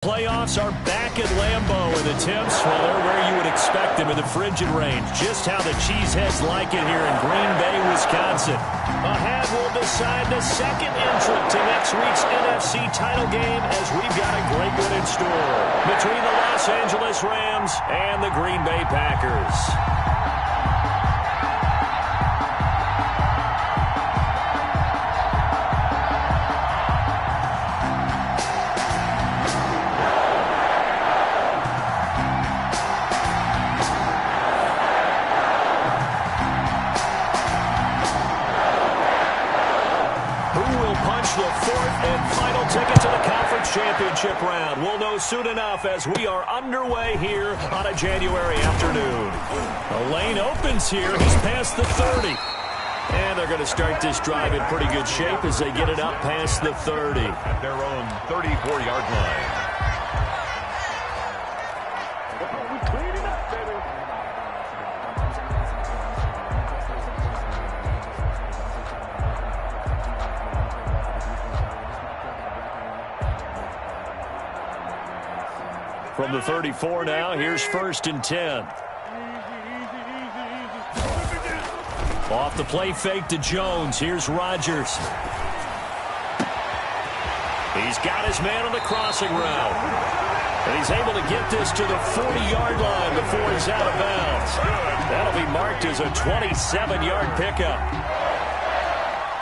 Playoffs are back at Lambeau, and the temps, well, they're where you would expect them in the frigid range. Just how the Cheeseheads like it here in Green Bay, Wisconsin. Ahead will decide the second entrant to next week's NFC title game, as we've got a great one in store between the Los Angeles Rams and the Green Bay Packers. Championship round. We'll know soon enough as we are underway here on a January afternoon. The lane opens here. He's past the 30. And they're going to start this drive in pretty good shape as they get it up past the 30. At their own 34-yard line. From the 34 now, here's 1st and 10. Off the play fake to Jones. Here's Rodgers. He's got his man on the crossing route. And he's able to get this to the 40-yard line before he's out of bounds. That'll be marked as a 27-yard pickup.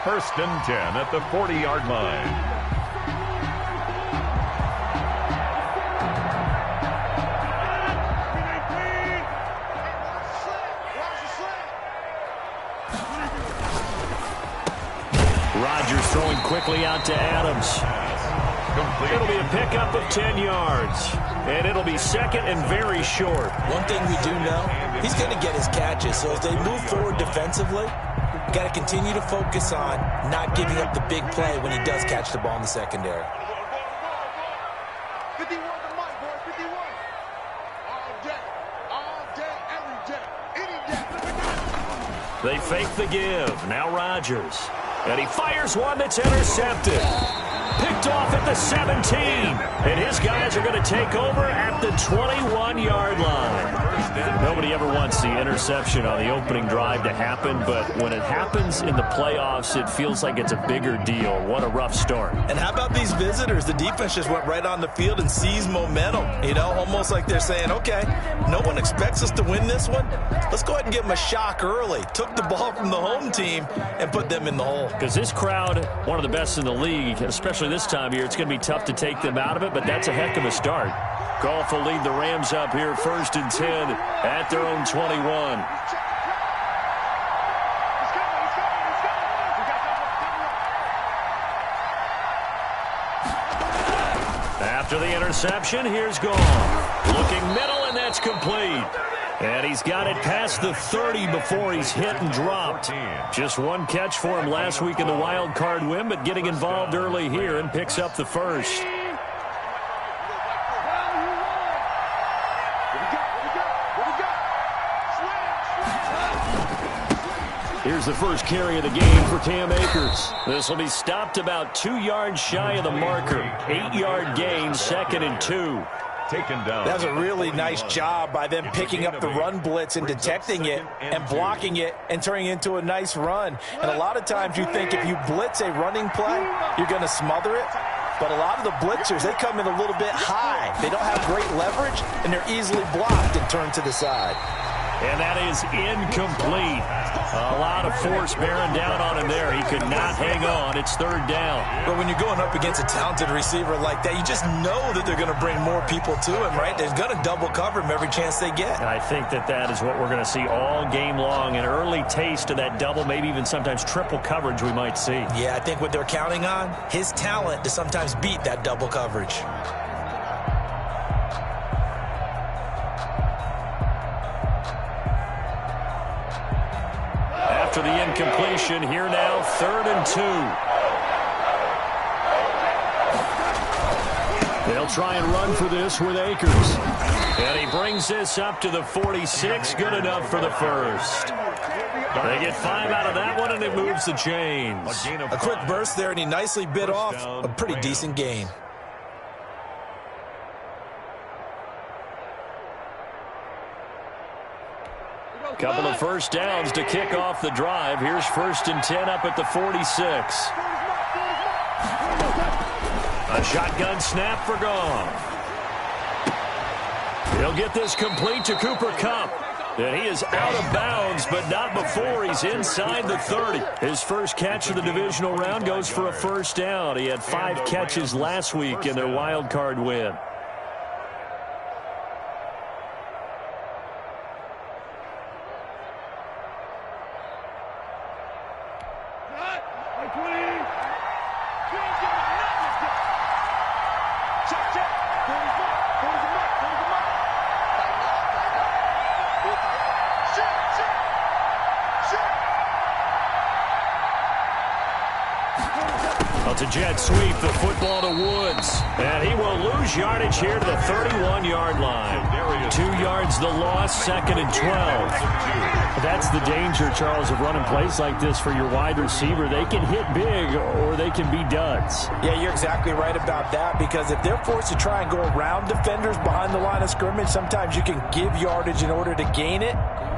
1st and 10 at the 40-yard line. Throwing quickly out to Adams. It'll be a pickup of 10 yards. And it'll be second and very short. One thing we do know, he's going to get his catches. So as they move forward defensively, got to continue to focus on not giving up the big play when he does catch the ball in the secondary. 51 to Mike, boy, 51. All day, every day, any day. They fake the give. Now Rodgers. And he fires one that's intercepted. Picked off at the 17. And his guys are going to take over at the 21-yard line. Nobody ever wants the interception on the opening drive to happen, but when it happens in the playoffs, it feels like it's a bigger deal. What a rough start. And how about these visitors? The defense just went right on the field and seized momentum. You know, almost like they're saying, okay, no one expects us to win this one. Let's go ahead and give them a shock early. Took the ball from the home team and put them in the hole. Because this crowd, one of the best in the league, especially this time of year, it's going to be tough to take them out of it, but that's a heck of a start. Goff will lead the Rams up here 1st and 10 at their own 21. After the interception, here's Goff. Looking middle, and that's complete. And he's got it past the 30 before he's hit and dropped. Just one catch for him last week in the wild card win, but getting involved early here and picks up the first. Here's the first carry of the game for Cam Akers. This will be stopped about 2 yards shy of the marker. 8-yard gain, 2nd and 2. Taken down. That was a really nice job by them picking up the run blitz and detecting it and blocking it and turning it into a nice run. And a lot of times you think if you blitz a running play, you're going to smother it. But a lot of the blitzers, they come in a little bit high. They don't have great leverage, and they're easily blocked and turned to the side. And that is incomplete. A lot of force bearing down on him there. He could not hang on. It's 3rd down. But when you're going up against a talented receiver like that, you just know that they're going to bring more people to him, right? They're going to double cover him every chance they get. I think that is what we're going to see all game long. An early taste of that double, maybe even sometimes triple coverage we might see. Yeah, I think what they're counting on, his talent to sometimes beat that double coverage. After the incompletion, here now, 3rd and 2. They'll try and run for this with Akers. And he brings this up to the 46, good enough for the first. They get 5 out of that one, and it moves the chains. A quick burst there, and he nicely bit off a pretty decent gain. Couple of first downs to kick off the drive. Here's 1st and 10 up at the 46. A shotgun snap for Goff. He'll get this complete to Cooper Kupp. And he is out of bounds, but not before he's inside the 30. His first catch of the divisional round goes for a first down. He had 5 catches last week in their wild card win. It's a jet sweep, the football to Woods. And he will lose yardage here to the 31-yard line. 2 yards the loss, 2nd and 12. That's the danger, Charles, of running plays like this for your wide receiver. They can hit big or they can be duds. Yeah, you're exactly right about that, because if they're forced to try and go around defenders behind the line of scrimmage, sometimes you can give yardage in order to gain it.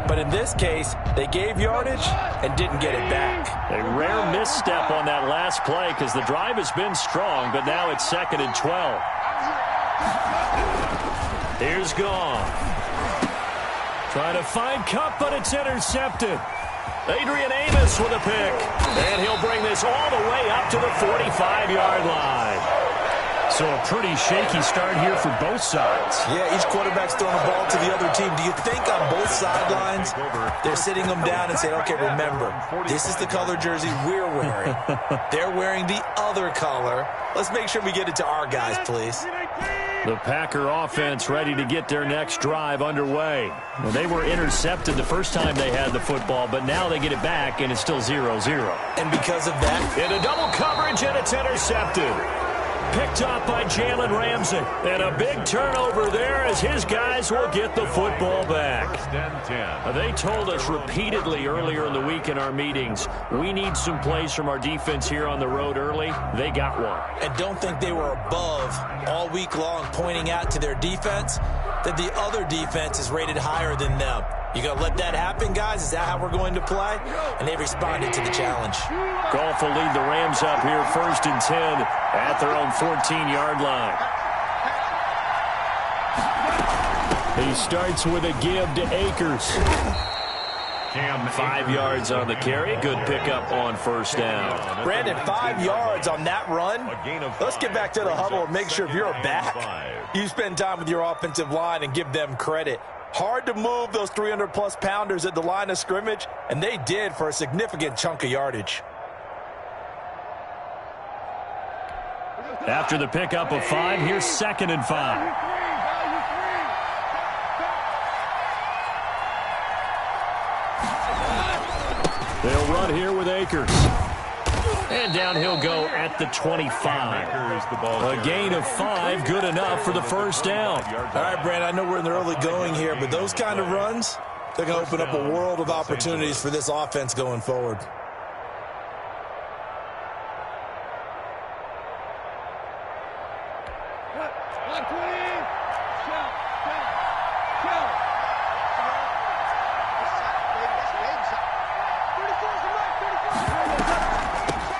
But in this case, they gave yardage and didn't get it back. A rare misstep on that last play because the drive has been strong, but now it's 2nd and 12. Here's Goff. Trying to find Kupp, but it's intercepted. Adrian Amos with a pick. And he'll bring this all the way up to the 45-yard line. So a pretty shaky start here for both sides. Yeah, each quarterback's throwing the ball to the other team. Do you think on both sidelines they're sitting them down and saying, okay, remember, this is the color jersey we're wearing. They're wearing the other color. Let's make sure we get it to our guys, please. The Packer offense ready to get their next drive underway. Well, they were intercepted the first time they had the football, but now they get it back, and it's still 0-0. And because of that, in a double coverage, and it's intercepted. Picked up by Jalen Ramsey. And a big turnover there as his guys will get the football back. They told us repeatedly earlier in the week in our meetings, we need some plays from our defense here on the road early. They got one. And don't think they were above all week long pointing out to their defense that the other defense is rated higher than them. You going to let that happen, guys? Is that how we're going to play? And they responded to the challenge. Goff will lead the Rams up here 1st and 10 at their own 14-yard line. He starts with a give to Akers. 5 yards on the carry. Good pickup on first down. Brandon, 5 yards on that run. Let's get back to the huddle and make sure if you're a back, you spend time with your offensive line and give them credit. Hard to move those 300-plus pounders at the line of scrimmage, and they did for a significant chunk of yardage. After the pickup of 5, here's 2nd and 5. They'll run here with Akers. And down he'll go at the 25. A gain of 5, good enough for the first down. All right, Brandon, I know we're in the early going here, but those kind of runs, they're going to open up a world of opportunities for this offense going forward.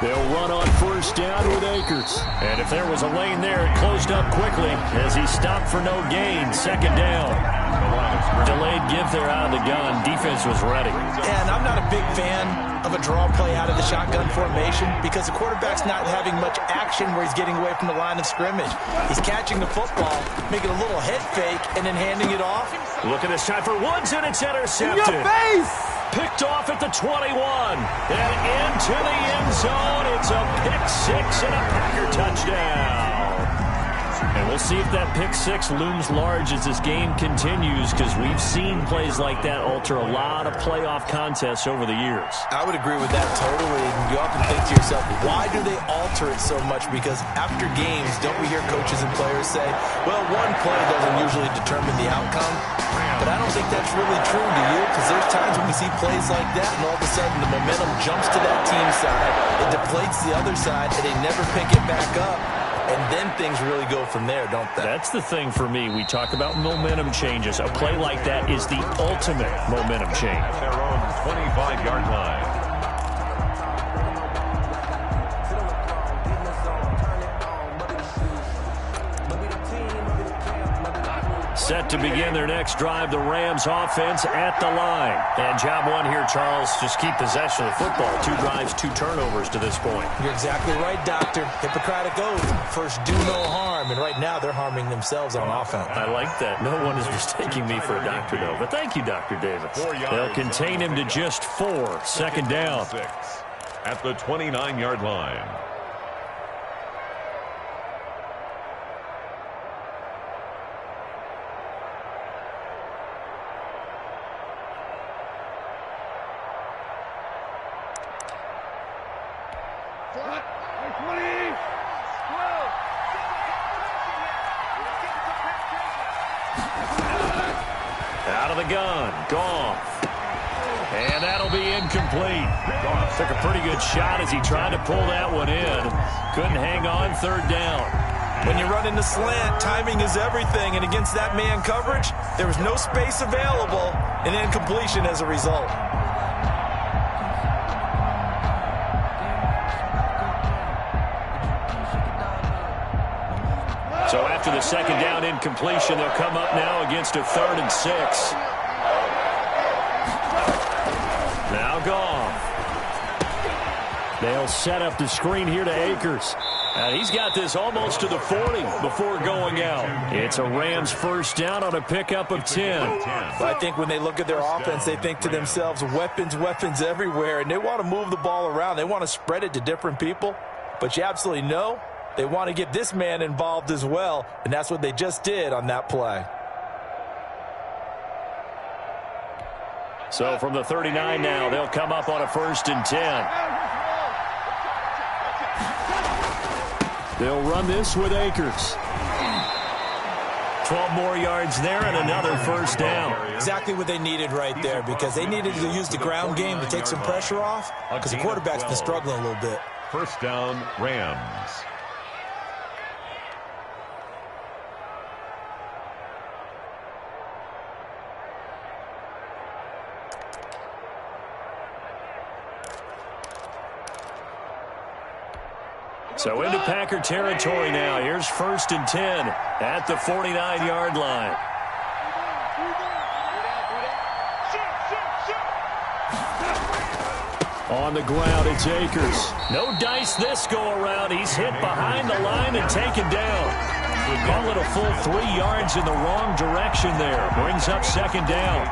They'll run on first down with Akers. And if there was a lane there, it closed up quickly as he stopped for no gain. 2nd down. Delayed give there out of the gun. Defense was ready. And I'm not a big fan of a draw play out of the shotgun formation because the quarterback's not having much action where he's getting away from the line of scrimmage. He's catching the football, making a little head fake, and then handing it off. Look at this time for Woods, and it's intercepted. In your face! Picked off at the 21. And into the end zone. It's a pick-6 and a Packer touchdown. And we'll see if that pick-6 looms large as this game continues, because we've seen plays like that alter a lot of playoff contests over the years. I would agree with that totally. You often think to yourself, why do they alter it so much? Because after games, don't we hear coaches and players say, well, one play doesn't usually determine the outcome. But I don't think that's really true, do you? Because there's times when we see plays like that, and all of a sudden the momentum jumps to that team side. It deflates the other side, and they never pick it back up. and then things really go from there, don't they? That's the thing for me. We talk about momentum changes. A play like that is the ultimate momentum change. At their own 25-yard line. Set to begin their next drive, the Rams offense at the line. And job one here, Charles, just keep possession of the football. 2 drives, 2 turnovers to this point. You're exactly right, Doctor. Hippocratic oath. First, do no harm. And right now, they're harming themselves on offense. I like that. No one is mistaking me for a doctor, though. But thank you, Dr. Davis. They'll contain him to just 4. Second down. 6 at the 29-yard line. Out of the gun, Goff. And that'll be incomplete. Goff took a pretty good shot as he tried to pull that one in. Couldn't hang on, 3rd down. When you run in the slant, timing is everything. And against that man coverage, there was no space available, and incompletion as a result. So after the second down incompletion, they'll come up now against a 3rd and 6. Now Goff. They'll set up the screen here to Akers. And he's got this almost to the 40 before going out. It's a Rams first down on a pickup of 10. Well, I think when they look at their offense, they think to themselves, weapons, weapons everywhere. And they want to move the ball around. They want to spread it to different people. But you absolutely know they want to get this man involved as well, and that's what they just did on that play. So from the 39 now, they'll come up on a 1st and 10. They'll run this with Akers. 12 more yards there and another 1st down. Exactly what they needed right there, because they needed to use the ground game to take some pressure off, because the quarterback's been struggling a little bit. 1st down, Rams. So into Packer territory now. Here's 1st and 10 at the 49-yard line. On the ground, it's Akers. No dice this go-around. He's hit behind the line and taken down. Call it a full 3 yards in the wrong direction there. Brings up 2nd down.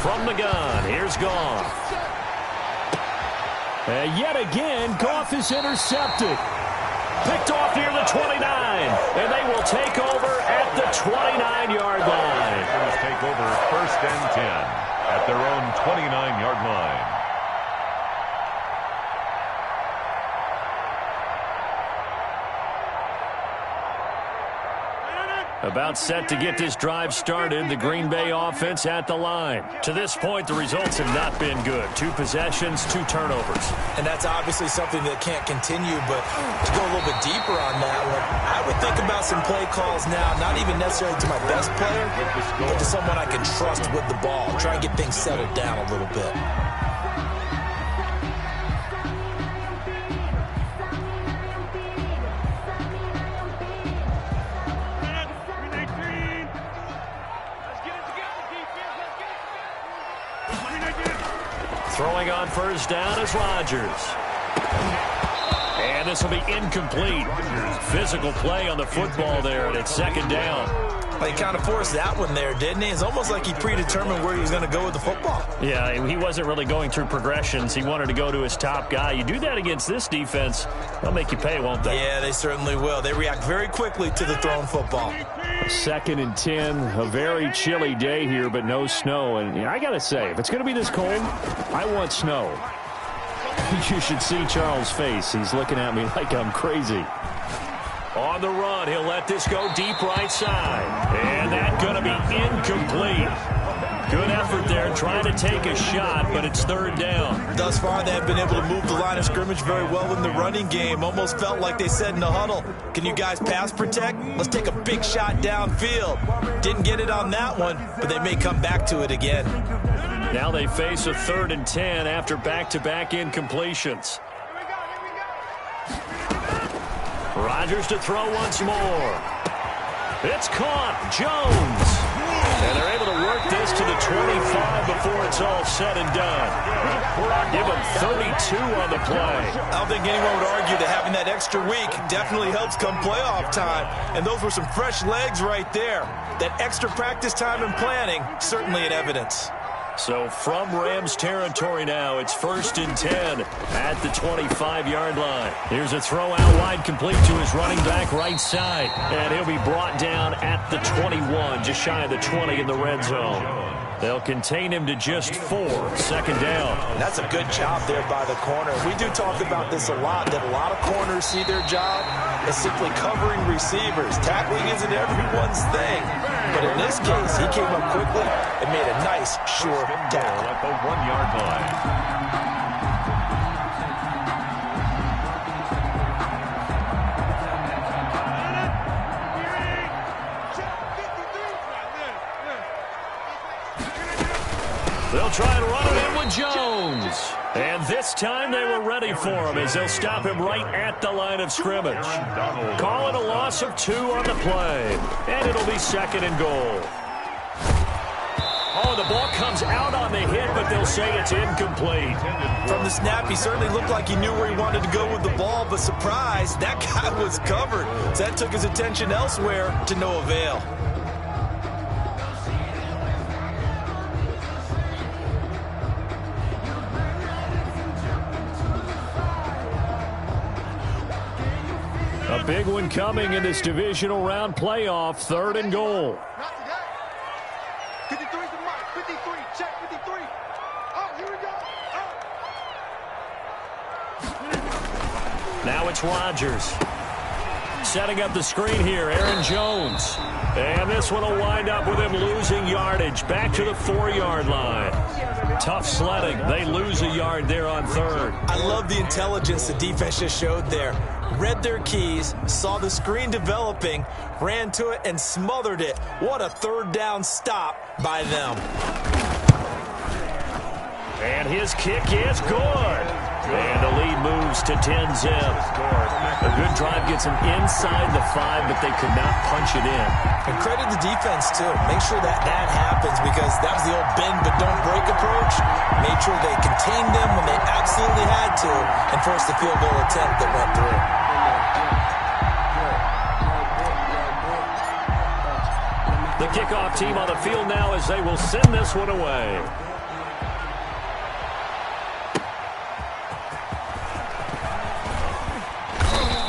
From the gun, here's Goff. And yet again, Goff is intercepted. Picked off near the 29. And they will take over at the 29-yard line. Take over 1st and 10 at their own 29-yard line. About set to get this drive started, the Green Bay offense at the line. To this point, the results have not been good. 2 possessions, 2 turnovers. And that's obviously something that can't continue, but to go a little bit deeper on that one, I would think about some play calls now, not even necessarily to my best player, but to someone I can trust with the ball. Try and get things settled down a little bit. Throwing on 1st down is Rodgers. And this will be incomplete. Physical play on the football there, and it's 2nd down. He kind of forced that one there, didn't he? It's almost like he predetermined where he was going to go with the football. Yeah, he wasn't really going through progressions. He wanted to go to his top guy. You do that against this defense, they'll make you pay, won't they? Yeah, they certainly will. They react very quickly to the thrown football. 2nd and 10, a very chilly day here, but no snow. And I got to say, if it's going to be this cold, I want snow. You should see Charles' face. He's looking at me like I'm crazy. On the run, he'll let this go deep right side. And that's going to be incomplete. Good effort there, trying to take a shot, but it's 3rd down. Thus far, they have been able to move the line of scrimmage very well in the running game. Almost felt like they said in the huddle, can you guys pass protect? Let's take a big shot downfield. Didn't get it on that one, but they may come back to it again. Now they face a 3rd and 10 after back-to-back incompletions. Rodgers to throw once more. It's caught. Jones. And they're able to work this to the 25 before it's all said and done. Give them 32 on the play. I don't think anyone would argue that having that extra week definitely helps come playoff time. And those were some fresh legs right there. That extra practice time and planning, certainly in evidence. So from Rams territory now, it's 1st and 10 at the 25-yard line. Here's a throw out wide, complete to his running back right side. And he'll be brought down at the 21, just shy of the 20 in the red zone. They'll contain him to just 4, 2nd down. That's a good job there by the corner. We do talk about this a lot, that a lot of corners see their job as simply covering receivers. Tackling isn't everyone's thing. But in this case, he came up quickly and made a nice, sure tackle. At the 1-yard line. They'll try and run it in with Jones. And this time they were ready for him as they'll stop him right at the line of scrimmage. Call it a loss of 2 on the play. And it'll be 2nd and goal. Oh, the ball comes out on the hit, but they'll say it's incomplete. From the snap, he certainly looked like he knew where he wanted to go with the ball, but surprise, that guy was covered. So that took his attention elsewhere to no avail. A big one coming in this divisional round playoff, 3rd and goal. Not today. 53's the mark. 53. Check 53. Oh, here we go. Oh. Now it's Rodgers. Setting up the screen here, Aaron Jones. And this one will wind up with him losing yardage. Back to the 4-yard line. Tough sledding. They lose a yard there on 3rd. I love the intelligence the defense just showed there. Read their keys, saw the screen developing, ran to it, and smothered it. What a 3rd down stop by them. And his kick is good. And the lead moves to 10-zip. A good drive gets them inside the 5, but they could not punch it in. And credit the defense, too. Make sure that happens because that was the old bend but don't break approach. Made sure they contained them when they absolutely had to and forced the field goal attempt that went through. The kickoff team on the field now as they will send this one away.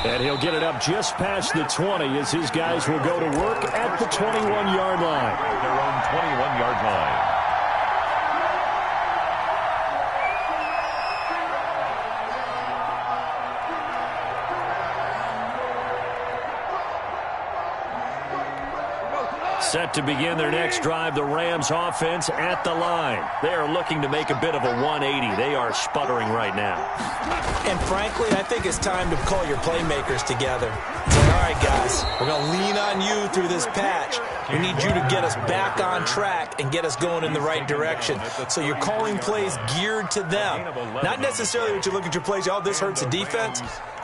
And he'll get it up just past the 20 as his guys will go to work at the 21-yard line. Their own 21-yard line. Set to begin their next drive, the Rams offense at the line. They are looking to make a bit of a 180. They are sputtering right now. And frankly, I think it's time to call your playmakers together. Say, all right, guys, we're going to lean on you through this patch. We need you to get us back on track and get us going in the right direction. So you're calling plays geared to them. Not necessarily that you look at your plays, oh, this hurts the defense.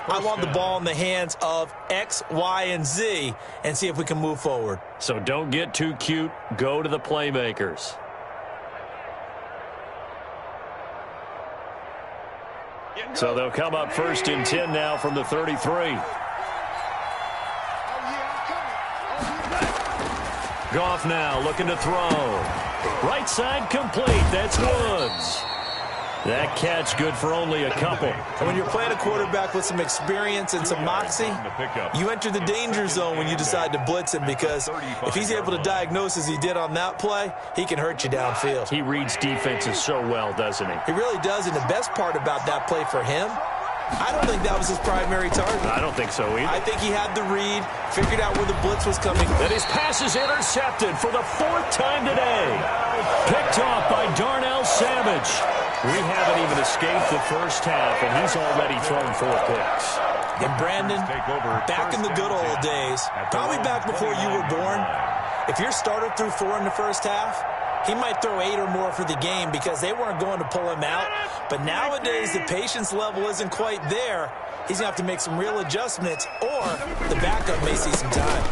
I want the ball in the hands of X, Y, and Z and see if we can move forward. So don't get too cute. Go to the playmakers. So they'll come up 1st and 10 now from the 33. Goff now looking to throw. Right side complete. That's Woods. That catch good for only a couple. And when you're playing a quarterback with some experience and some moxie, you enter the danger zone when you decide to blitz him, because if he's able to diagnose as he did on that play, he can hurt you downfield. He reads defenses so well, doesn't he? He really does, and the best part about that play for him, I don't think that was his primary target. I don't think so either. I think he had the read, figured out where the blitz was coming. And his pass is intercepted for the 4th time today. Picked off by Darnell Savage. We haven't even escaped the first half, and he's already thrown 4 picks. And Brandon, back in the good old days, probably back before you were born, if your starter threw 4 in the first half, he might throw 8 or more for the game because they weren't going to pull him out. But nowadays, the patience level isn't quite there. He's going to have to make some real adjustments, or the backup may see some time.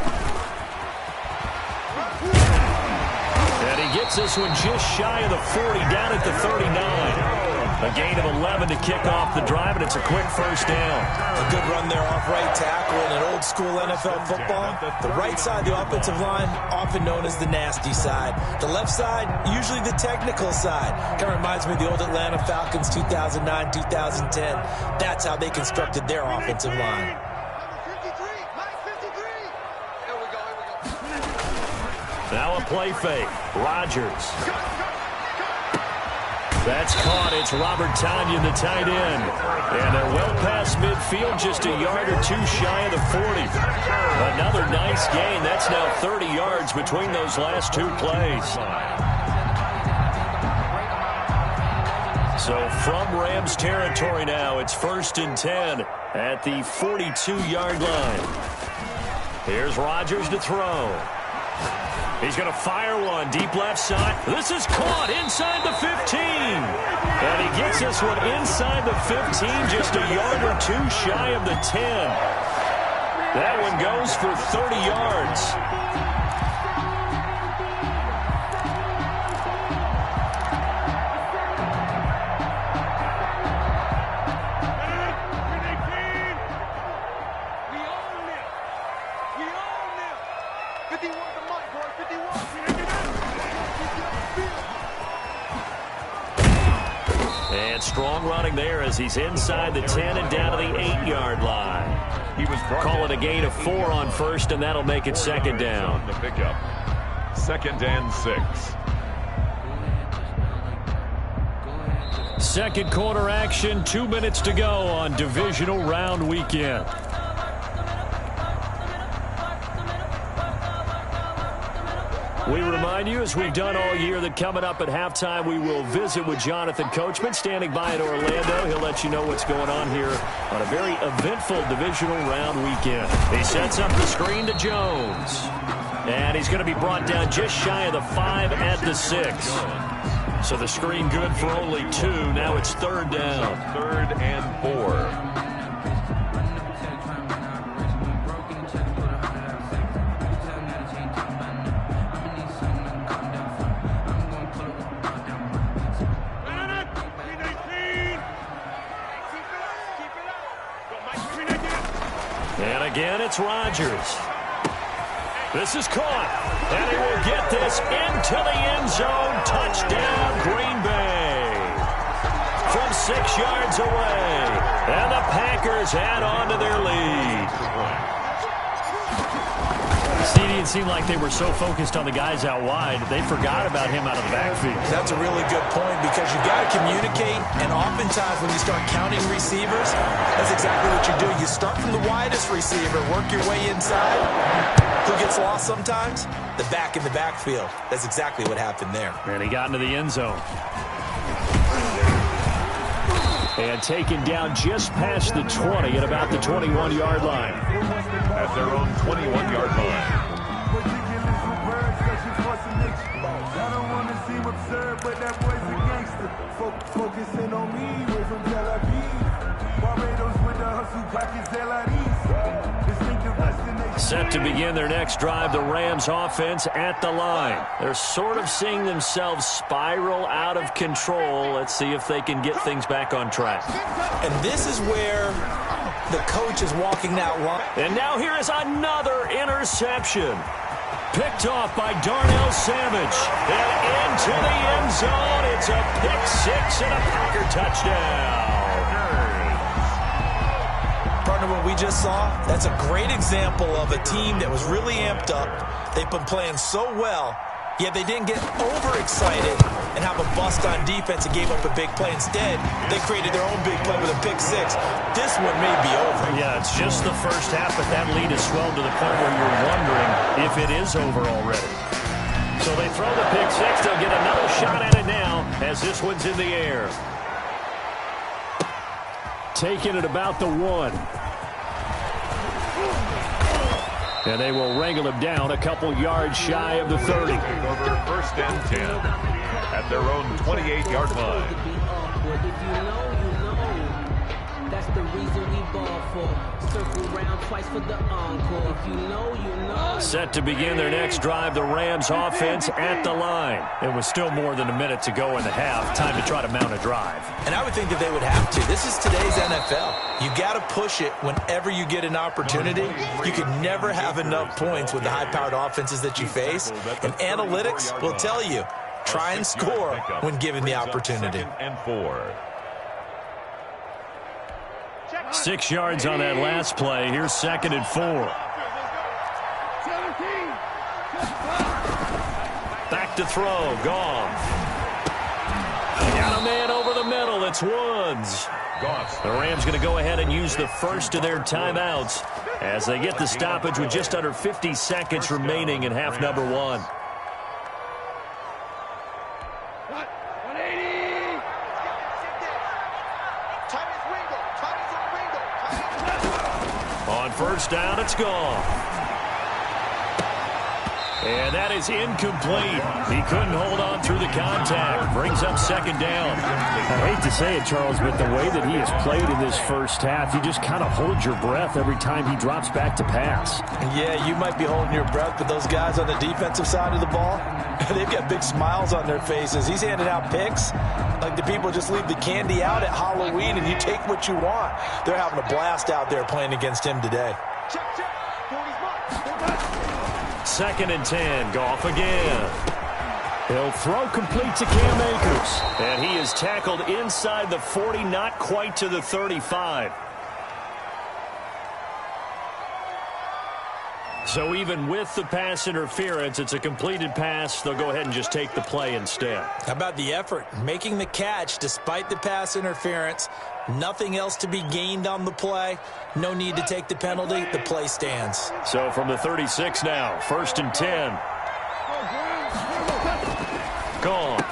And he gets this one just shy of the 40, down at the 39. A gain of 11 to kick off the drive, and it's a quick first down. A good run there off right tackle in an old-school NFL football. The right side, the offensive line, often known as the nasty side. The left side, usually the technical side. Kind of reminds me of the old Atlanta Falcons 2009, 2010. That's how they constructed their offensive line. Now a play fake. Rodgers. That's caught. It's Robert Tonyan, the tight end. And they're well past midfield, just a yard or two shy of the 40. Another nice gain. That's now 30 yards between those last 2 plays. So from Rams territory now, it's 1st and 10 at the 42-yard line. Here's Rodgers to throw. He's going to fire one deep left side. This is caught inside the 15. And he gets this one inside the 15, just a yard or 2 shy of the 10. That one goes for 30 yards. Strong running there as he's inside the 10 and down to the 8-yard line. He was call it a gain of 4 on first, and that'll make it 2nd down. The pickup. 2nd and 6. Second quarter action, 2 minutes to go on divisional round weekend. We remind you, as we've done all year, that coming up at halftime, we will visit with Jonathan Coachman, standing by in Orlando. He'll let you know what's going on here on a very eventful divisional round weekend. He sets up the screen to Jones. And he's going to be brought down just shy of the 5 at the 6. So the screen good for only 2. Now it's 3rd down. 3rd and 4. And again, it's Rodgers. This is caught. And he will get this into the end zone. Touchdown, Green Bay. From 6 yards away. And the Packers add on to their lead. It didn't seem like they were so focused on the guys out wide, they forgot about him out of the backfield. That's a really good point, because you've got to communicate, and oftentimes when you start counting receivers, that's exactly what you do. You start from the widest receiver, work your way inside. Who gets lost sometimes? The back in the backfield. That's exactly what happened there. And he got into the end zone. And taken down just past the 20 at about the 21-yard line. At their own 21-yard line. Set to begin their next drive, the Rams offense at the line. They're sort of seeing themselves spiral out of control. Let's see if they can get things back on track. And this is where the coach is walking that line. And now here is another interception. Picked off by Darnell Savage. And into the end zone. It's a pick six and a Packer touchdown. Partner, what we just saw, that's a great example of a team that was really amped up. They've been playing so well, yet they didn't get overexcited and have a bust on defense and gave up a big play. Instead, they created their own big play with a pick six. This one may be over. Yeah, it's just the first half, but that lead has swelled to the point where you're wondering if it is over already. So they throw the pick six. They'll get another shot at it now as this one's in the air. Taking it about the 1. And they will wrangle him down a couple yards shy of the 30. Over first and 10 at their own 28-yard line. If you know, you know. That's the reason we ball for. Circle round twice for the encore. If you know, you know. Set to begin their next drive, the Rams offense at the line. It was still more than a minute to go in the half. Time to try to mount a drive. And I would think that they would have to. This is today's NFL. You got to push it whenever you get an opportunity. You can never have enough points with the high-powered offenses that you face. And analytics will tell you, try and score when given the opportunity. And 4. 6 yards on that last play. Here's 2nd and 4. Back to throw. Goff. Got a man over the middle. It's Woods. The Rams going to go ahead and use the first of their timeouts as they get the stoppage with just under 50 seconds remaining in half number 1. On first down, it's gone. And that is incomplete. He couldn't hold on through the contact. Brings up 2nd down. I hate to say it, Charles, but the way that he has played in this first half, you just kind of hold your breath every time he drops back to pass. Yeah, you might be holding your breath, but those guys on the defensive side of the ball, they've got big smiles on their faces. He's handing out picks like the people just leave the candy out at Halloween and you take what you want. They're having a blast out there playing against him today. Check, check. 40's mine. 2nd and 10. Goff again. He'll throw complete to Cam Akers. And he is tackled inside the 40, not quite to the 35. So even with the pass interference, it's a completed pass. They'll go ahead and just take the play instead. How about the effort? Making the catch despite the pass interference. Nothing else to be gained on the play. No need to take the penalty. The play stands. So from the 36 now, 1st and 10. Gone.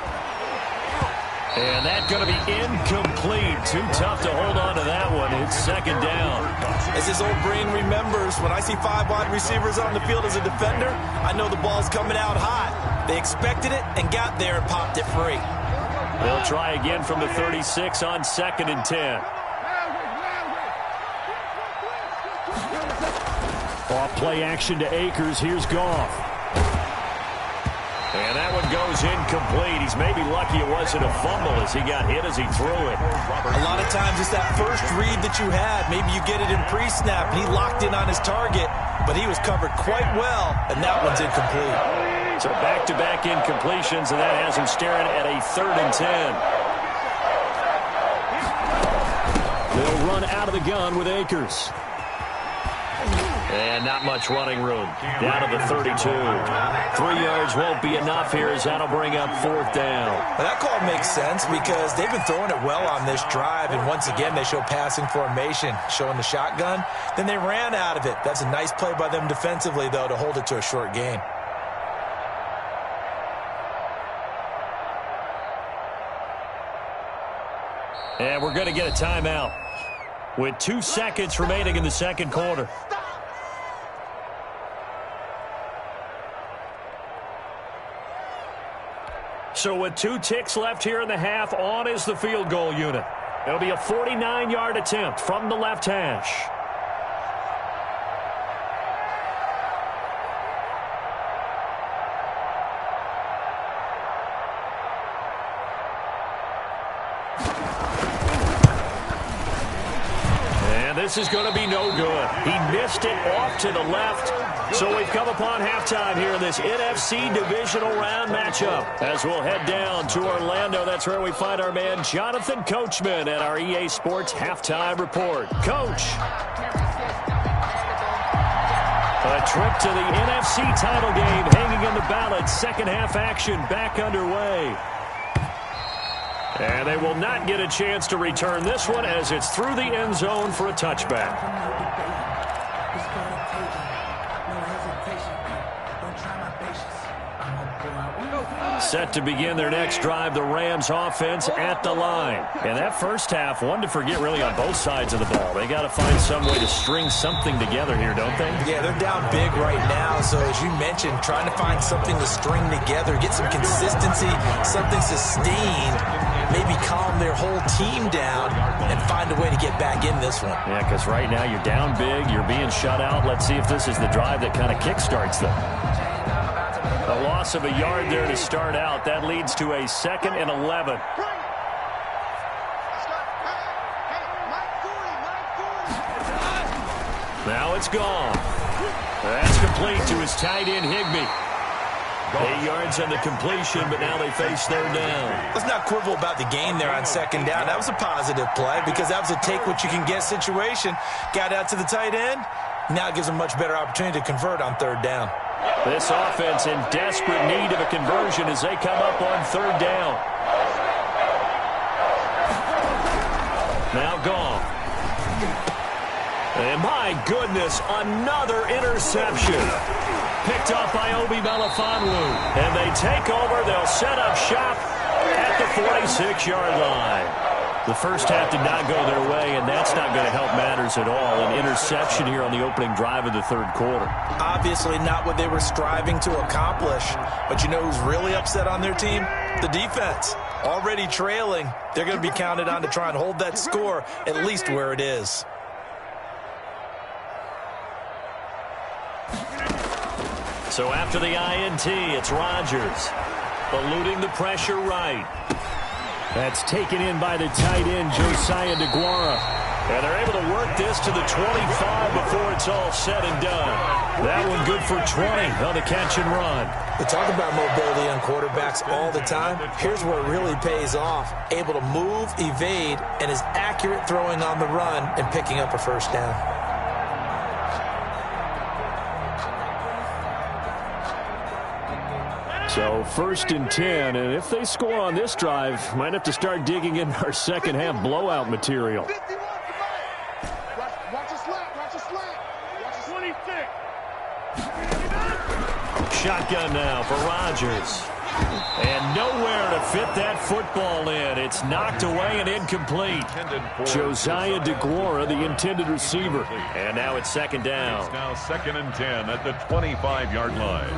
And that's going to be incomplete. Too tough to hold on to that one. It's 2nd down. As his old brain remembers, when I see 5 wide receivers on the field as a defender, I know the ball's coming out hot. They expected it and got there and popped it free. They'll try again from the 36 on 2nd and 10. Off play action to Akers. Here's Goff. And that one goes incomplete. He's maybe lucky it wasn't a fumble as he got hit as he threw it. A lot of times it's that first read that you had. Maybe you get it in pre-snap, and he locked in on his target, but he was covered quite well, and that one's incomplete. So back-to-back incompletions, and that has him staring at a 3rd and 10. They'll run out of the gun with Akers. And not much running room. Down to the 32. 3 yards won't be enough here as that'll bring up 4th down. Well, that call makes sense because they've been throwing it well on this drive, and once again they show passing formation, showing the shotgun. Then they ran out of it. That's a nice play by them defensively, though, to hold it to a short gain. And we're going to get a timeout with 2 seconds remaining in the 2nd quarter. So with 2 ticks left here in the half, on is the field goal unit. It'll be a 49-yard attempt from the left hash. And this is going to be no good. He missed it off to the left. So we've come upon halftime here in this NFC Divisional Round matchup. As we'll head down to Orlando, that's where we find our man Jonathan Coachman at our EA Sports Halftime Report. Coach. A trip to the NFC title game hanging in the balance. Second half action back underway. And they will not get a chance to return this one as it's through the end zone for a touchback. Set to begin their next drive, the Rams offense at the line. And that first half, one to forget really on both sides of the ball. They got to find some way to string something together here, don't they? Yeah, they're down big right now. So as you mentioned, trying to find something to string together, get some consistency, something sustained, maybe calm their whole team down and find a way to get back in this one. Yeah, because right now you're down big, you're being shut out. Let's see if this is the drive that kind of kickstarts them. A loss of a yard there to start out. That leads to a 2nd and 11. Now it's gone. That's complete to his tight end, Higbee. 8 yards on the completion, but now they face 3rd down. Let's not quibble about the gain there on 2nd down. That was a positive play because that was a take-what-you-can-get situation. Got out to the tight end. Now it gives them a much better opportunity to convert on 3rd down. This offense in desperate need of a conversion as they come up on 3rd down. Now gone. And my goodness, another interception. Picked off by Obi Melifonwu. And they take over. They'll set up shop at the 46-yard line. The first half did not go their way, and that's not going to help matters at all. An interception here on the opening drive of the 3rd quarter. Obviously not what they were striving to accomplish. But you know who's really upset on their team? The defense. Already trailing. They're going to be counted on to try and hold that score at least where it is. So after the INT, it's Rodgers. Eluding the pressure right. That's taken in by the tight end, Josiah DeGuara. And they're able to work this to the 25 before it's all said and done. That one good for 20 on the catch and run. We talk about mobility on quarterbacks all the time. Here's where it really pays off. Able to move, evade, and is accurate throwing on the run and picking up a 1st down. So 1st and 10, and if they score on this drive, might have to start digging in our second half blowout material. Watch a slant, watch a slant. Watch a 26. Shotgun now for Rodgers. And nowhere to fit that football in. It's knocked away and incomplete. Josiah DeGuara, the intended receiver. And now it's 2nd down. It's now 2nd and 10 at the 25-yard line.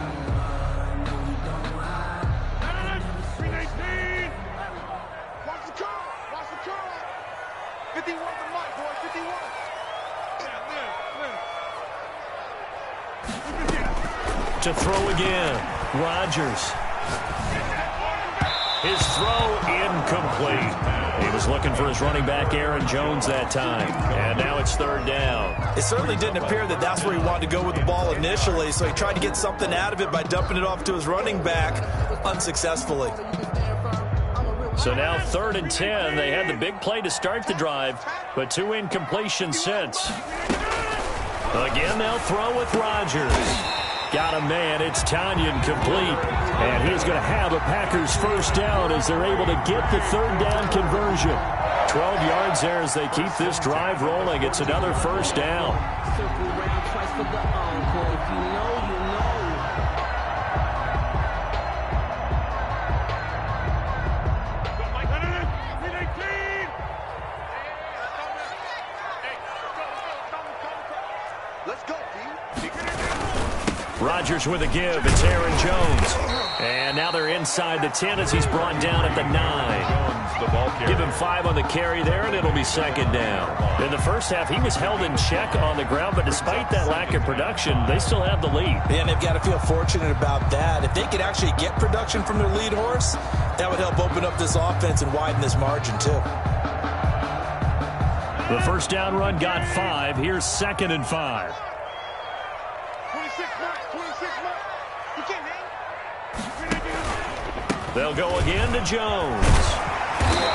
To throw again, Rodgers. His throw incomplete. He was looking for his running back, Aaron Jones, that time. And now it's 3rd down. It certainly didn't appear that that's where he wanted to go with the ball initially, so he tried to get something out of it by dumping it off to his running back unsuccessfully. So now 3rd and 10. They had the big play to start the drive, but 2 incompletions since. Again, they'll throw with Rodgers. Got a man. It's Tanyan complete. And he's going to have a Packers 1st down as they're able to get the 3rd down conversion. 12 yards there as they keep this drive rolling. It's another 1st down. Circle round twice for the encore. If you know, you know. Let's go, D. Rodgers with a give. It's Aaron Jones. And now they're inside the 10 as he's brought down at the 9. Give him 5 on the carry there, and it'll be 2nd down. In the first half, he was held in check on the ground, but despite that lack of production, they still have the lead. And they've got to feel fortunate about that. If they could actually get production from their lead horse, that would help open up this offense and widen this margin, too. The first down run got 5. Here's 2nd and 5. 26 mark, 26 mark. You can't hang. They'll go again to Jones.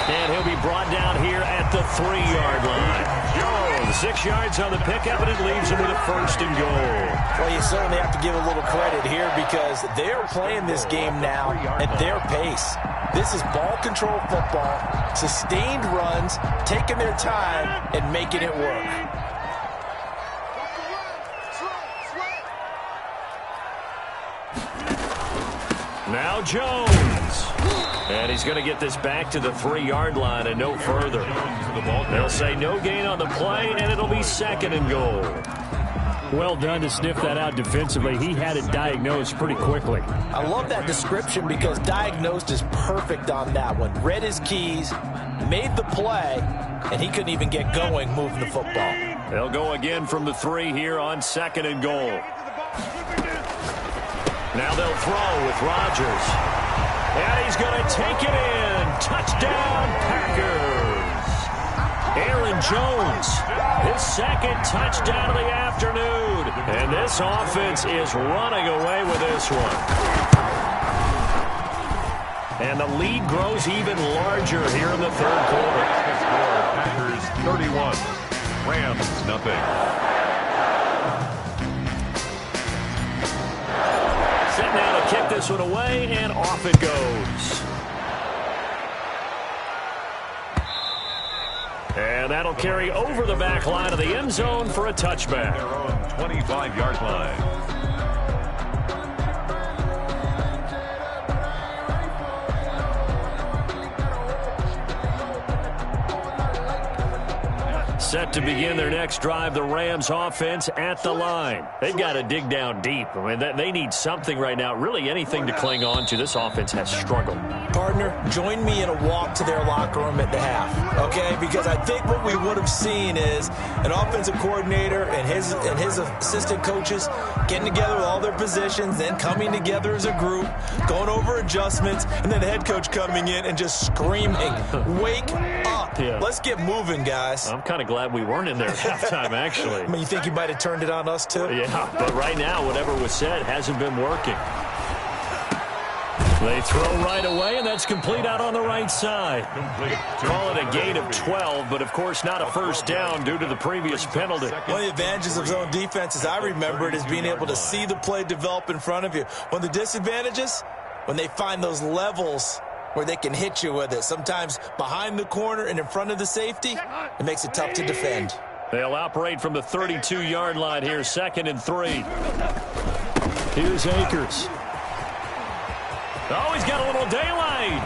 And he'll be brought down here at the 3-yard line. Jones, 6 yards on the pickup, and it leaves him with a 1st and goal. Well, you certainly have to give a little credit here because they're playing this game now at their pace. This is ball control football, sustained runs, taking their time, and making it work. Now Jones. And he's going to get this back to the 3-yard line and no further. They'll say no gain on the play, and it'll be 2nd and goal. Well done to sniff that out defensively. He had it diagnosed pretty quickly. I love that description because diagnosed is perfect on that one. Read his keys, made the play, and he couldn't even get going moving the football. They'll go again from the 3 here on 2nd and goal. Now they'll throw with Rodgers. And he's going to take it in. Touchdown, Packers. Aaron Jones, his 2nd touchdown of the afternoon. And this offense is running away with this one. And the lead grows even larger here in the 3rd quarter. Packers 31, Rams nothing. Set now to kick this one away, and off it goes. And that'll carry over the back line of the end zone for a touchback. Their own 25-yard line. Set to begin their next drive, the Rams offense at the line. They've got to dig down deep. I mean, they need something right now, really anything to cling on to. This offense has struggled. Partner, join me in a walk to their locker room at the half, okay? Because I think what we would have seen is an offensive coordinator and his assistant coaches getting together with all their positions, then coming together as a group, going over adjustments, and then the head coach coming in and just screaming, wake up. Yeah. Let's get moving, guys. I'm kind of glad we weren't in there at halftime, actually. I mean, you think he might have turned it on us, too? Yeah, but right now, whatever was said hasn't been working. They throw right away, and that's complete out on the right side. Call it a gain of 12, but of course not a first down due to the previous penalty. One of the advantages of zone defense, as I remember it, is being able to see the play develop in front of you. One of the disadvantages, when they find those levels where they can hit you with it, sometimes behind the corner and in front of the safety, it makes it tough to defend. They'll operate from the 32-yard line here, 2nd and 3. Here's Akers. Oh, he's got a little daylight.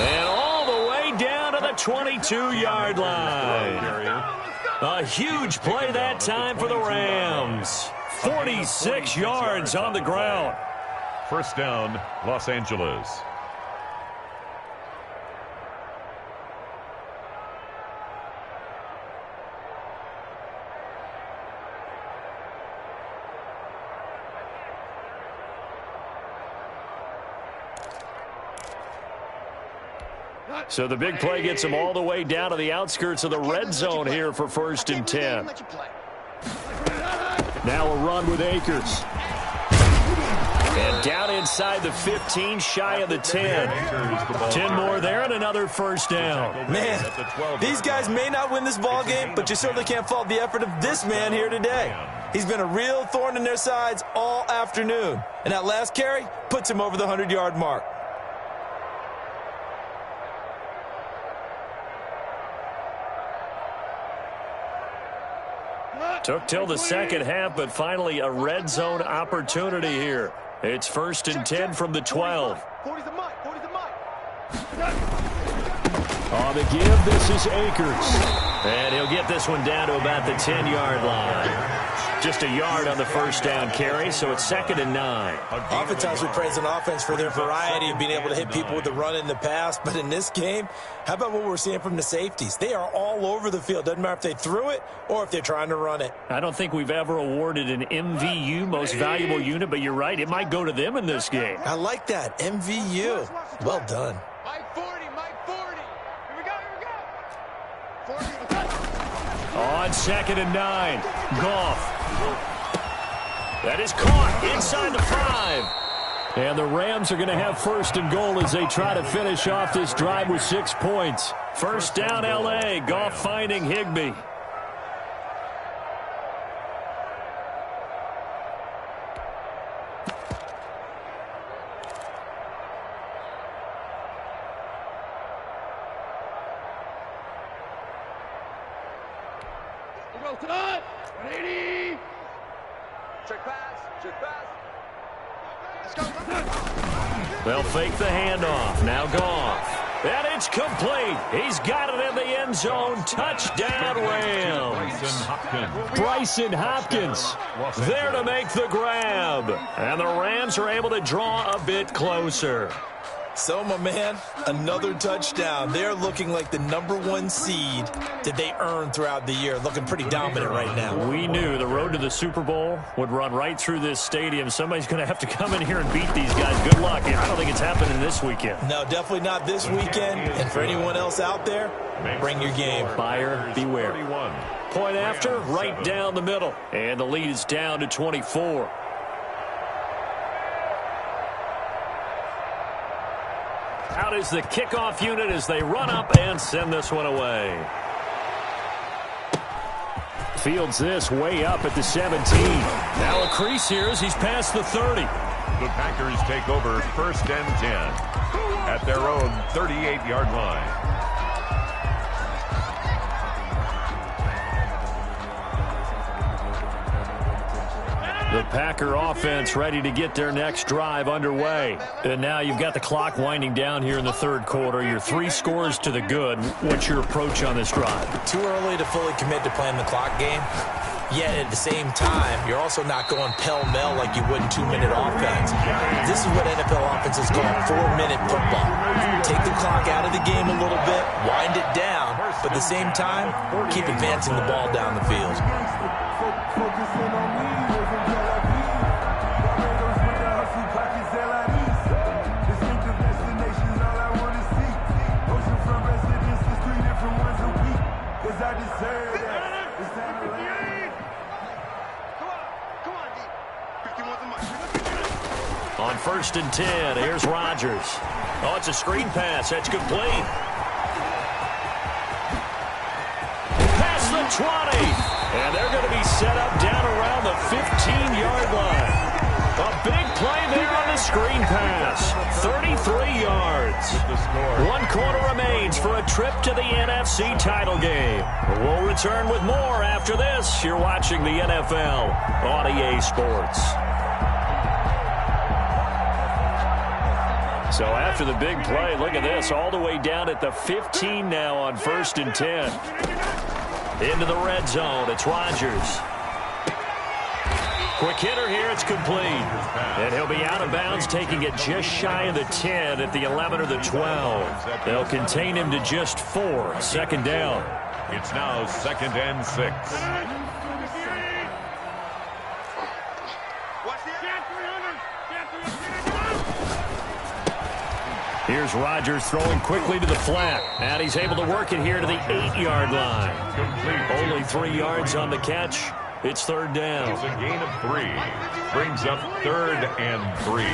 And all the way down to the 22-yard line. A huge play that time for the Rams. 46 yards on the ground. First down, Los Angeles. So the big play gets them all the way down to the outskirts of the red zone here for 1st and 10. Now a run with Akers. And down inside the 15, shy of the 10. 10 more there and another first down. Man, these guys may not win this ball game, but you certainly can't fault the effort of this man here today. He's been a real thorn in their sides all afternoon. And that last carry puts him over the 100-yard mark. Took till the second half, but finally a red zone opportunity here. It's 1st and 10 from the 12. On the give, this is Akers. And he'll get this one down to about the 10-yard line. Just a yard on the first down carry, so it's 2nd and 9. Oftentimes we praise an offense for their variety of being able to hit people with the run in the pass, but in this game, how about what we're seeing from the safeties? They are all over the field. Doesn't matter if they threw it or if they're trying to run it. I don't think we've ever awarded an MVU, most valuable unit, but you're right, it might go to them in this game. I like that, MVU. Well done. Mike 40, Mike 40. Here we go, here we go. On 2nd and 9, Goff. That is caught inside the 5. And the Rams are going to have 1st and goal as they try to finish off this drive with 6 points. First down, L.A. Goff finding Higbee. They'll fake the handoff. Now Goff. And it's complete. He's got it in the end zone. Touchdown, Rams. Brycen Hopkins there to make the grab. And the Rams are able to draw a bit closer. So, my man, another touchdown. They're looking like the #1 seed that they earned throughout the year. Looking pretty dominant right now. We knew the road to the Super Bowl would run right through this stadium. Somebody's going to have to come in here and beat these guys. Good luck. I don't think it's happening this weekend. No, definitely not this weekend. And for anyone else out there, bring your game. Buyer beware. Point after, right down the middle. And the lead is down to 24. Out is the kickoff unit as they run up and send this one away. Fields this way up at the 17. Now a crease here as he's past the 30. The Packers take over 1st and 10 at their own 38-yard line. The Packer offense ready to get their next drive underway. And now you've got the clock winding down here in the 3rd quarter. You're 3 scores to the good. What's your approach on this drive? Too early to fully commit to playing the clock game. Yet at the same time, you're also not going pell-mell like you would in 2-minute offense. This is what NFL offenses call 4-minute football. Take the clock out of the game a little bit, wind it down, but at the same time, keep advancing the ball down the field. On 1st and 10, here's Rodgers. Oh, it's a screen pass. That's complete. Past the 20. And they're going to be set up down around the 15-yard line. A big play there on the screen pass. 33 yards. 1 quarter remains for a trip to the NFC title game. We'll return with more after this. You're watching the NFL on EA Sports. So after the big play, look at this, all the way down at the 15 now on 1st and 10. Into the red zone, it's Rodgers. Quick hitter here, it's complete. And he'll be out of bounds, taking it just shy of the 10 at the 11 or the 12. They'll contain him to just 4, 2nd down. It's now 2nd and 6. Here's Rodgers throwing quickly to the flat. And he's able to work it here to the 8-yard line. Only 3 yards on the catch. It's 3rd down. It's a gain of 3. Brings up 3rd and 3.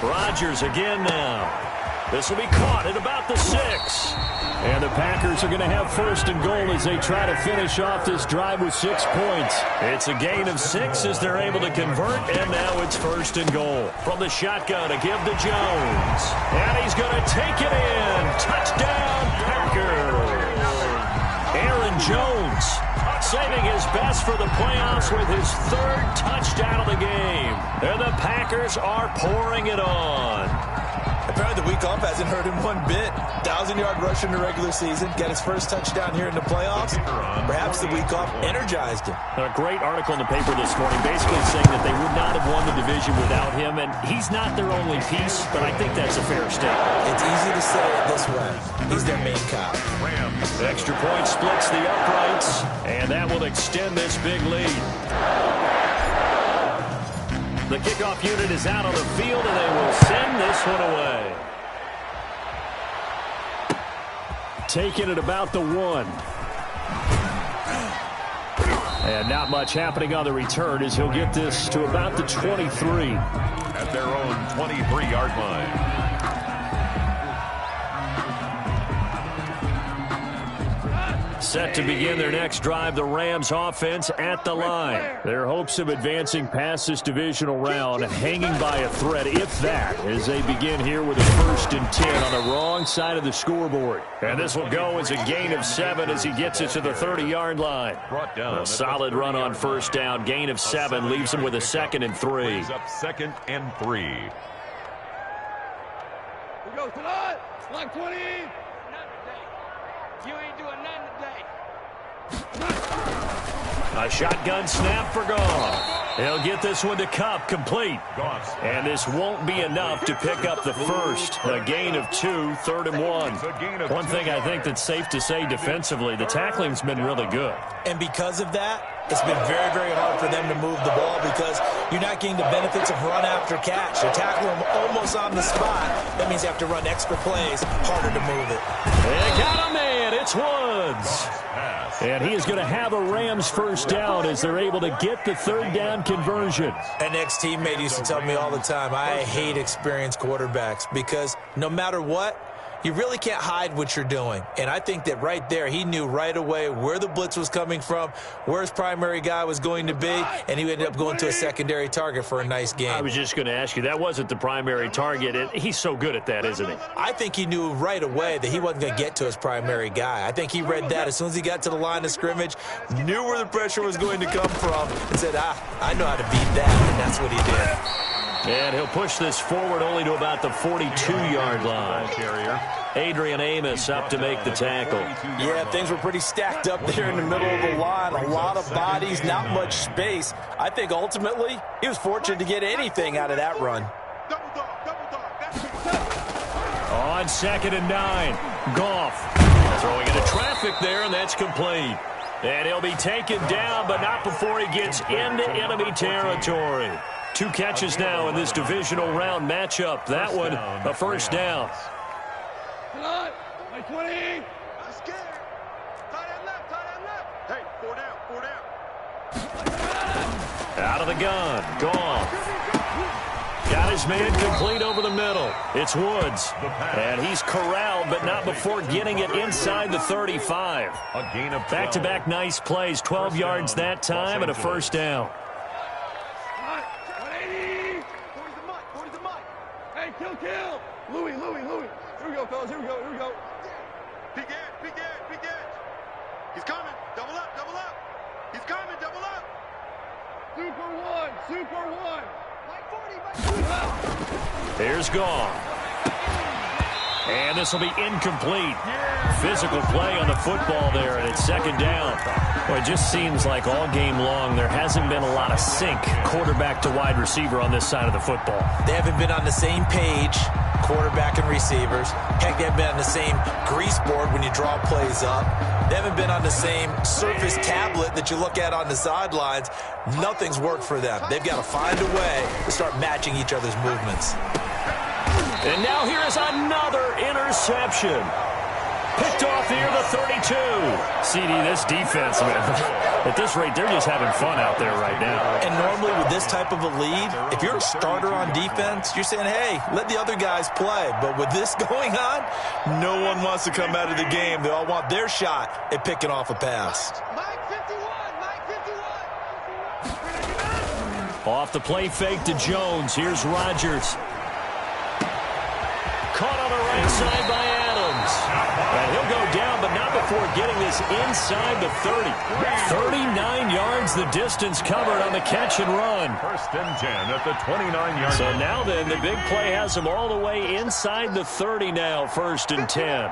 Rodgers again now. This will be caught at about the 6. And the Packers are going to have 1st and goal as they try to finish off this drive with 6 points. It's a gain of 6 as they're able to convert, and now it's 1st and goal. From the shotgun to give to Jones. And he's going to take it in. Touchdown, Packers. Aaron Jones saving his best for the playoffs with his 3rd touchdown of the game. And the Packers are pouring it on. Apparently the week off hasn't hurt him one bit. 1,000-yard rush in the regular season. Got his 1st touchdown here in the playoffs. Perhaps the week off energized him. A great article in the paper this morning basically saying that they would not have won the division without him. And he's not their only piece, but I think that's a fair statement. It's easy to say it this way. He's their main cop. The extra point splits the uprights, and that will extend this big lead. The kickoff unit is out on the field, and they will send this one away. taken at about the 1. And not much happening on the return as he'll get this to about the 23. At their own 23-yard line. Set to begin their next drive, the Rams offense at the line. Their hopes of advancing past this divisional round hanging by a thread, if that, as they begin here with a 1st and 10 on the wrong side of the scoreboard. And this will go as a gain of 7 as he gets it to the 30-yard line. Brought down. A solid run on 1st down. Gain of 7 leaves him with a 2nd and 3. Brings up 2nd and 3. We go tonight. Line 20. You ain't doing nothing today. A shotgun snap for Goff. He'll get this one to Kupp, complete. And this won't be enough to pick up the first. A gain of 2, 3rd and 1. One thing I think that's safe to say defensively, the tackling's been really good. And because of that, it's been very, very hard for them to move the ball because you're not getting the benefits of run after catch. You're tackling them almost on the spot. That means you have to run extra plays, harder to move it. They got a man. It's Woods. And he is going to have a Rams 1st down as they're able to get the 3rd down conversion. An ex-teammate used to tell me all the time, I hate experienced quarterbacks because no matter what, you really can't hide what you're doing. And I think that right there, he knew right away where the blitz was coming from, where his primary guy was going to be, and he ended up going to a secondary target for a nice game. I was just going to ask you, that wasn't the primary target. He's so good at that, isn't he? I think he knew right away that he wasn't going to get to his primary guy. I think he read that as soon as he got to the line of scrimmage, knew where the pressure was going to come from, and said, I know how to beat that, and that's what he did. And he'll push this forward only to about the 42-yard line. Adrian Amos up to make the tackle. Yeah, things were pretty stacked up there in the middle of the line. A lot of bodies, not much space. I think ultimately he was fortunate to get anything out of that run. On 2nd and 9, Goff throwing into traffic there, and that's complete. And he'll be taken down, but not before he gets into enemy territory. 2 catches now in this divisional round matchup. That one, a 1st down. Like 20. I'm scared. Tight end left. Hey, 4 down. Out of the gun, Goff. Got his man complete over the middle. It's Woods. And he's corralled, but not before getting it inside the 35. Back-to-back nice plays, 12 yards that time, and a 1st down. 180. 40's the mic. Hey, kill. Louis. Here we go, fellas. Here we go. Big edge. He's coming. Double up. He's coming. Double up. Super one. Here's Goff. And this will be incomplete. Physical play on the football there, and it's 2nd down. Well, it just seems like all game long there hasn't been a lot of sync quarterback to wide receiver on this side of the football. They haven't been on the same page, quarterback and receivers. Heck, they haven't been on the same grease board when you draw plays up. They haven't been on the same surface tablet that you look at on the sidelines. Nothing's worked for them. They've got to find a way to start matching each other's movements. And now here is another interception. Picked off here, the 32. CD, this defense, man, at this rate, they're just having fun out there right now. And normally with this type of a lead, if you're a starter on defense, you're saying, hey, let the other guys play. But with this going on, no one wants to come out of the game. They all want their shot at picking off a pass. Mike 51. Off the play fake to Jones. Here's Rodgers. Caught on the right side by Adams. And he'll go down, but not before getting this inside the 30. 39 yards the distance covered on the catch and run. 1st and 10 at the 29-yard line. So now then, the big play has him all the way inside the 30 now, 1st and 10.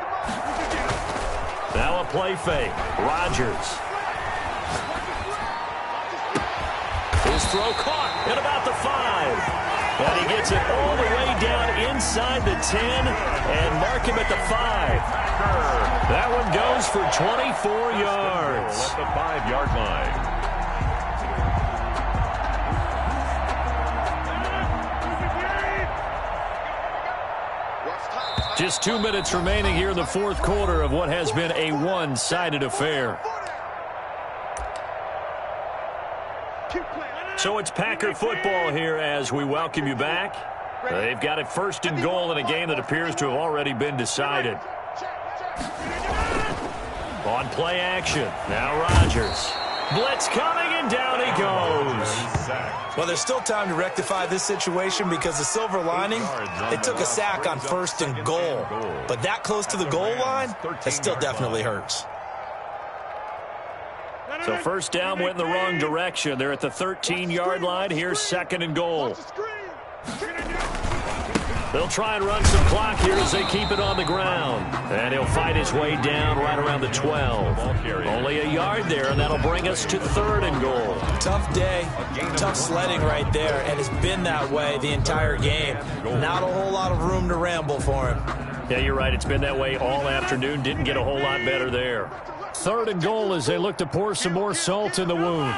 Now a play fake. Rodgers. His throw caught at about the 5. And he gets it all the way down inside the 10 and mark him at the 5. That one goes for 24 yards. At the 5-yard line. Just 2 minutes remaining here in the fourth quarter of what has been a one-sided affair. So it's Packer football here as we welcome you back. They've got it first and goal in a game that appears to have already been decided. On play action, now Rodgers. Blitz coming, and down he goes. Well, there's still time to rectify this situation because the silver lining, they took a sack on first and goal. But that close to the goal line, it still definitely hurts. So first down went in the wrong direction. They're at the 13-yard line. Here's second and goal. They'll try and run some clock here as they keep it on the ground. And he'll fight his way down right around the 12. Only a yard there, and that'll bring us to third and goal. Tough day, tough sledding right there, and it's been that way the entire game. Not a whole lot of room to ramble for him. Yeah, you're right. It's been that way all afternoon. Didn't get a whole lot better there. Third and goal as they look to pour some more salt in the wound.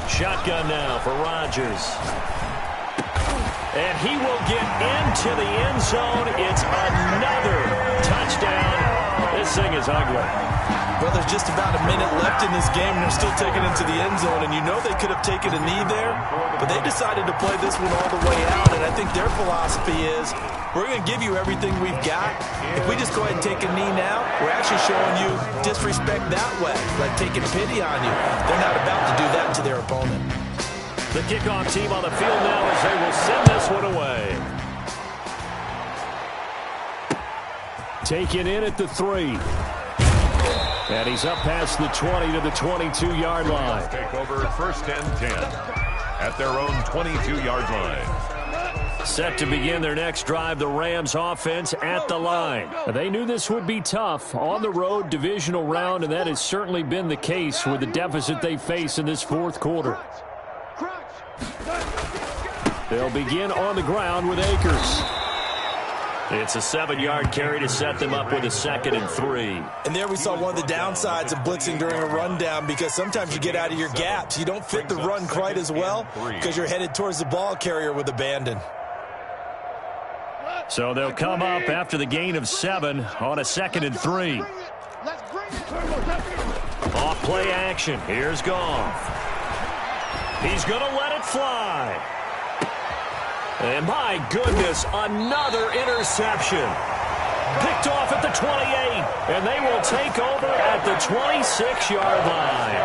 Shotgun now for Rodgers. And he will get into the end zone. It's another touchdown. This thing is ugly. Well, there's just about a minute left in this game, and they're still taking it to the end zone. And you know they could have taken a knee there, but they decided to play this one all the way out. And I think their philosophy is, we're going to give you everything we've got. If we just go ahead and take a knee now, we're actually showing you disrespect that way, like taking pity on you. They're not about to do that to their opponent. The kickoff team on the field now as they will send this one away. Taken in at the 3. And he's up past the 20 to the 22-yard line. Take over first and 10 at their own 22-yard line. Set to begin their next drive, the Rams offense at the line. They knew this would be tough on the road, divisional round, and that has certainly been the case with the deficit they face in this fourth quarter. They'll begin on the ground with Akers. It's a 7-yard carry to set them up with a 2nd and 3. And there we saw one of the downsides of blitzing during a rundown, because sometimes you get out of your gaps. You don't fit the run quite as well because you're headed towards the ball carrier with abandon. So they'll come up after the gain of 7 on a 2nd and 3. Off play action. Here's Goff. He's going to let it fly. And my goodness, another interception. Picked off at the 28, and they will take over at the 26-yard line.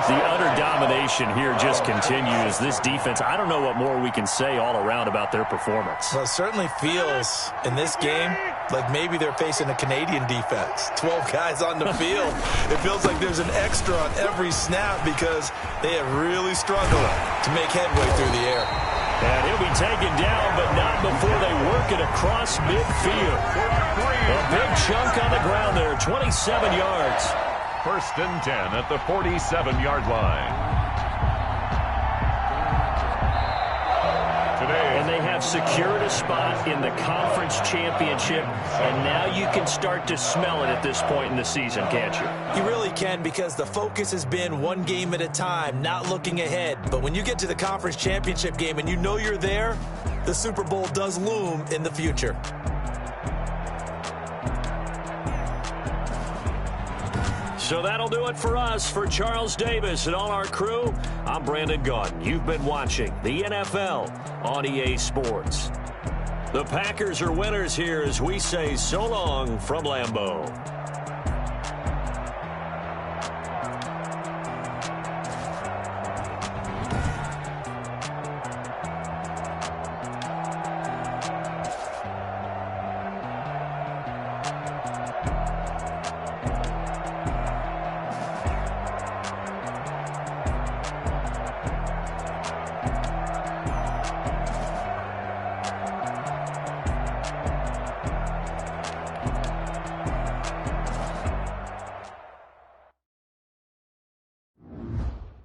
The utter domination here just continues. This defense, I don't know what more we can say all around about their performance. Well, it certainly feels in this game like maybe they're facing a Canadian defense. 12 guys on the field. It feels like there's an extra on every snap because they have really struggled to make headway through the air. And he'll be taken down, but not before they work it across midfield. A big chunk on the ground there, 27 yards. First and 10 at the 47-yard line. Today, And they have secured a spot in the conference championship, and now you can start to smell it at this point in the season, can't you? You really can, because the focus has been one game at a time, not looking ahead. But when you get to the conference championship game and you know you're there, the Super Bowl does loom in the future. So that'll do it for us. For Charles Davis and all our crew, I'm Brandon Gaudin. You've been watching the NFL on EA Sports. The Packers are winners here as we say so long from Lambeau.